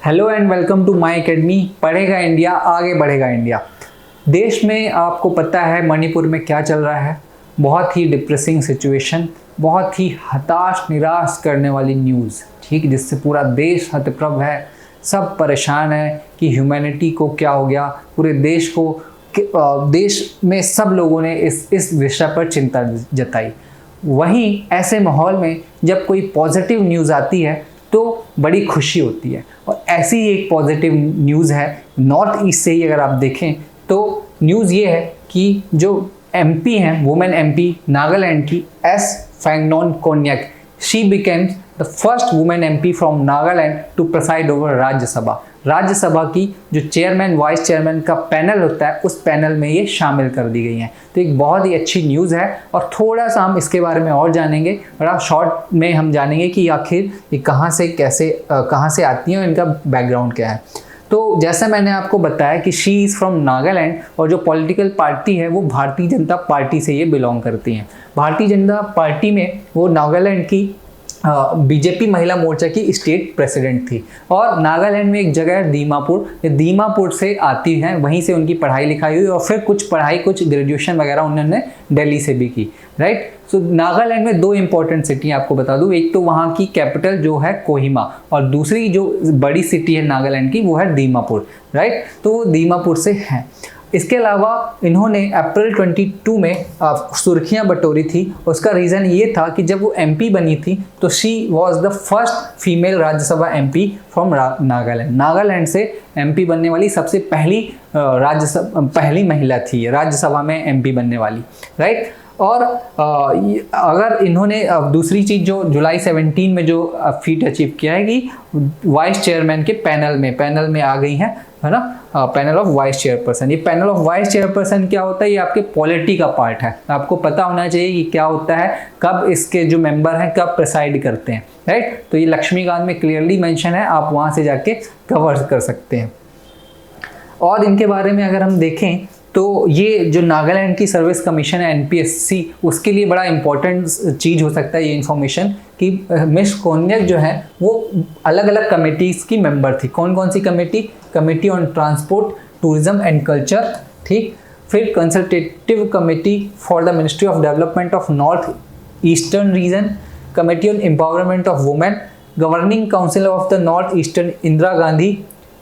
Hello and welcome to my academy. पढ़ेगा India आगे बढ़ेगा इंडिया। देश में आपको पता है मणिपुर में क्या चल रहा है। बहुत ही डिप्रेसिंग सिचुएशन, बहुत ही हताश निराश करने वाली न्यूज़, ठीक, जिससे पूरा देश हतप्रभ है। सब परेशान है कि ह्यूमैनिटी को क्या हो गया। पूरे देश को देश में सब लोगों ने इस विषय पर चिंता जताई। वहीं ऐसे माहौल में जब कोई पॉजिटिव न्यूज़ आती है तो बड़ी खुशी होती है। और ऐसी ही एक पॉजिटिव न्यूज़ है नॉर्थ ईस्ट से ही। अगर आप देखें तो न्यूज़ ये है कि जो एमपी हैं, वुमेन एमपी नागालैंड की S Phangnon Konyak, she became the first women MP from Nagaland to preside over Rajya Sabha. Rajya Sabha की जो चेयरमैन वाइस चेयरमैन का पैनल होता है उस पैनल में ये शामिल कर दी गई हैं। तो एक बहुत ही अच्छी न्यूज़ है और थोड़ा सा हम इसके बारे में और जानेंगे। बड़ा शॉर्ट में हम जानेंगे कि आखिर ये कहाँ से आती हैं और इनका बैकग्राउंड क्या है। तो जैसा मैंने आपको बताया कि शी इज़ फ्रॉम नागालैंड और जो पॉलिटिकल पार्टी है वो भारतीय जनता पार्टी से ये बिलोंग करती हैं। भारतीय जनता पार्टी में वो नागालैंड की बीजेपी महिला मोर्चा की स्टेट प्रेसिडेंट थी। और नागालैंड में एक जगह है दीमापुर से आती हैं, वहीं से उनकी पढ़ाई लिखाई हुई और फिर कुछ ग्रेजुएशन वगैरह उन्होंने दिल्ली से भी की, राइट। सो नागालैंड में दो इंपॉर्टेंट सिटी आपको बता दूं। एक तो वहाँ की कैपिटल जो है कोहिमा और दूसरी जो बड़ी सिटी है नागालैंड की वो है दीमापुर, राइट। तो वो दीमापुर से है। इसके अलावा इन्होंने अप्रैल 22 में सुर्खियां बटोरी थी। उसका रीज़न ये था कि जब वो एमपी बनी थी तो she was the first female Rajya Sabha MP from Nagaland. Nagaland से एमपी बनने वाली सबसे पहली महिला थी राज्यसभा में एमपी बनने वाली, राइट। और अगर इन्होंने दूसरी चीज़ जो जुलाई 17 में जो फीट अचीव किया है कि वाइस चेयरमैन के पैनल में आ गई हैं, है ना, पैनल ऑफ वाइस चेयरपर्सन। ये पैनल ऑफ वाइस चेयरपर्सन क्या होता है? ये आपके पॉलिटी का पार्ट है। आपको पता होना चाहिए कि क्या होता है, कब इसके जो मेंबर हैं कब प्रेसाइड करते हैं, राइट। तो ये लक्ष्मीकांत में क्लियरली मेंशन है, आप वहाँ से जाके कवर कर सकते हैं। और इनके बारे में अगर हम देखें तो ये जो नागालैंड की सर्विस कमीशन है एनपीएससी, उसके लिए बड़ा इंपॉर्टेंट चीज़ हो सकता है ये इन्फॉर्मेशन कि मिस कोन्याक जो है वो अलग अलग कमेटीज़ की मेंबर थी। कौन कौन सी committee on transport, tourism and culture, ठीक। फिर consultative committee for the ministry of development of north eastern region, committee on empowerment of women, governing council of the north eastern Indira Gandhi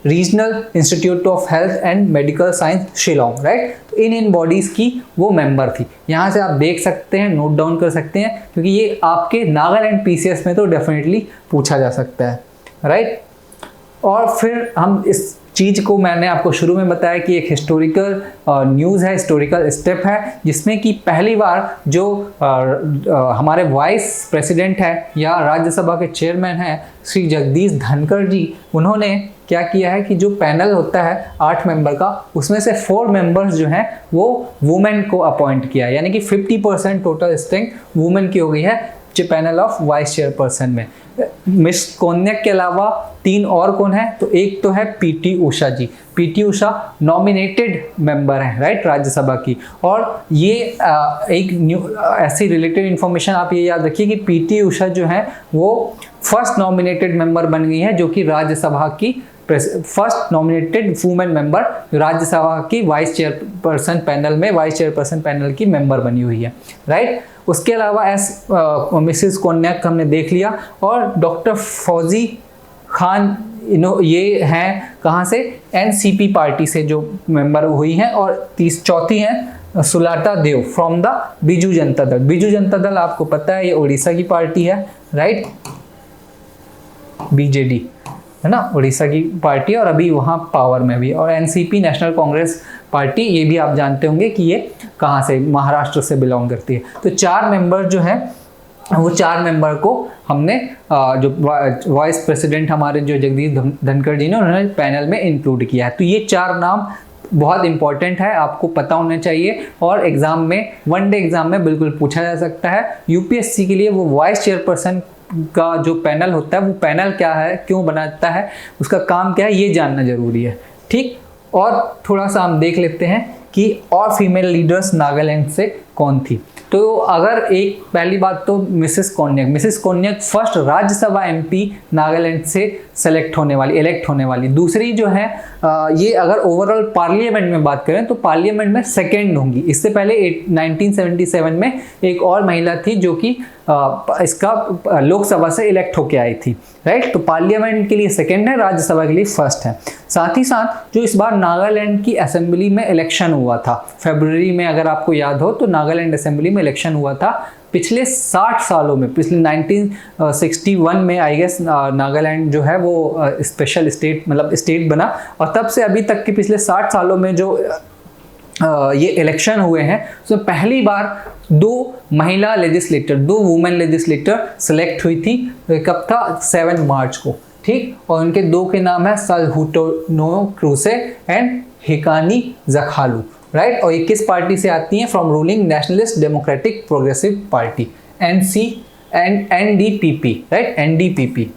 regional institute of health and medical science Shillong, right. तो इन bodies की वो member थी। यहाँ से आप देख सकते हैं, नोट डाउन कर सकते हैं, क्योंकि ये आपके नागालैंड पीसीएस में तो डेफिनेटली पूछा जा सकता है, राइट। और फिर हम इस चीज़ को, मैंने आपको शुरू में बताया कि एक हिस्टोरिकल न्यूज़ है, हिस्टोरिकल स्टेप है, जिसमें कि पहली बार जो हमारे वाइस प्रेसिडेंट है या राज्यसभा के चेयरमैन हैं श्री जगदीश धनखड़ जी, उन्होंने क्या किया है कि जो पैनल होता है 8 मेंबर का, उसमें से 4 मेंबर्स जो हैं वो वुमेन को अपॉइंट किया है। यानी कि 50% टोटल स्ट्रेंथ वुमेन की हो गई है पैनल ऑफ वाइस चेयरपर्सन में। मिस कोन्याक के अलावा 3 और कौन है? तो एक तो है पीटी उषा जी। पीटी उषा नॉमिनेटेड मेंबर हैं, राइट, राज्यसभा की। और ये एक ऐसी रिलेटेड इन्फॉर्मेशन आप ये याद रखिए कि पीटी उषा जो है वो फर्स्ट नॉमिनेटेड मेंबर बन गई है, जो कि राज्यसभा की first nominated women member Rajya Sabha की वाइस चेयरपर्सन पैनल की मेंबर बनी हुई है, राइट। उसके अलावा मिसेस कोन्याक हमने देख लिया। और डॉक्टर फौजी खान ये हैं कहाँ से? एनसीपी पार्टी से जो मेंबर हुई हैं। और चौथी हैं सुलाटा देव फ्रॉम द बीजू जनता दल। बीजू जनता दल आपको पता है ये उड़ीसा की पार्टी है, राइट, बीजेडी, है ना, उड़ीसा की पार्टी और अभी वहाँ पावर में भी। और एनसीपी नेशनल कांग्रेस पार्टी, ये भी आप जानते होंगे कि ये कहाँ से, महाराष्ट्र से बिलोंग करती है। तो 4 मेंबर जो हैं वो 4 मेंबर को हमने जो वाइस प्रेसिडेंट हमारे जो जगदीश धनखड़ जी ने, उन्होंने पैनल में इंक्लूड किया है। तो ये 4 नाम बहुत इंपॉर्टेंट है, आपको पता होना चाहिए। और एग्जाम में, वनडे एग्जाम में बिल्कुल पूछा जा सकता है। यूपीएससी के लिए वो वाइस चेयरपर्सन का जो पैनल होता है वो पैनल क्या है, क्यों बनाता है, उसका काम क्या है, ये जानना जरूरी है, ठीक। और थोड़ा सा हम देख लेते हैं कि और फीमेल लीडर्स नागालैंड से कौन थी। तो अगर एक पहली बात तो Mrs Konyak first Rajya Sabha MP Nagaland से इलेक्ट होने वाली। दूसरी जो है ये अगर ओवरऑल पार्लियामेंट में बात करें तो पार्लियामेंट में सेकेंड होंगी। इससे पहले 1977 में एक और महिला थी जो कि इसका लोकसभा से इलेक्ट होके आई थी, राइट। तो पार्लियामेंट के लिए सेकेंड है, राज्यसभा के लिए फर्स्ट है। साथ ही साथ जो इस बार नागालैंड की असेंबली में इलेक्शन हुआ था फरवरी में, अगर आपको याद हो तो नागालैंड असेंबली में इलेक्शन हुआ था पिछले 60 सालों में। पिछले 1961 में आई गेस नागालैंड जो है वो स्पेशल स्टेट मतलब स्टेट बना, और तब से अभी तक के पिछले 60 सालों में जो ये इलेक्शन हुए हैं उसमें पहली बार दो वुमेन लेजिस्लेटर सेलेक्ट हुई थी। कब था? 7 मार्च को, ठीक। और उनके दो के नाम है सालहुटोनो क्रूसे एंड हिकानी जखालू, राइट। और ये किस पार्टी से आती हैं? From ruling nationalist democratic progressive party, NDPP, right, NDPP।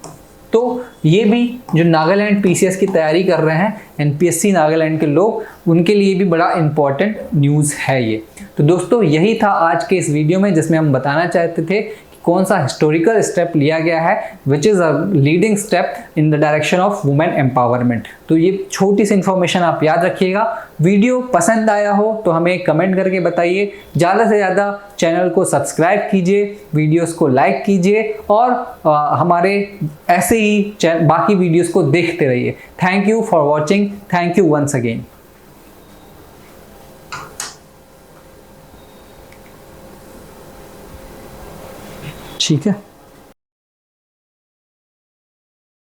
तो ये भी जो नागालैंड PCS की तैयारी कर रहे हैं NPSC नागालैंड के लोग, उनके लिए भी बड़ा इंपॉर्टेंट न्यूज़ है ये। तो दोस्तों यही था आज के इस वीडियो में, जिसमें हम बताना चाहते थे कि कौन सा हिस्टोरिकल स्टेप लिया गया है which is a leading step in the direction of women empowerment. तो ये छोटी सी इन्फॉर्मेशन आप याद रखिएगा। वीडियो पसंद आया हो तो हमें कमेंट करके बताइए, ज़्यादा से ज़्यादा चैनल को सब्सक्राइब कीजिए, वीडियोस को लाइक कीजिए और हमारे ऐसे ही बाकी वीडियोस को देखते रहिए। Thank you for watching, thank you once again. ठीक है।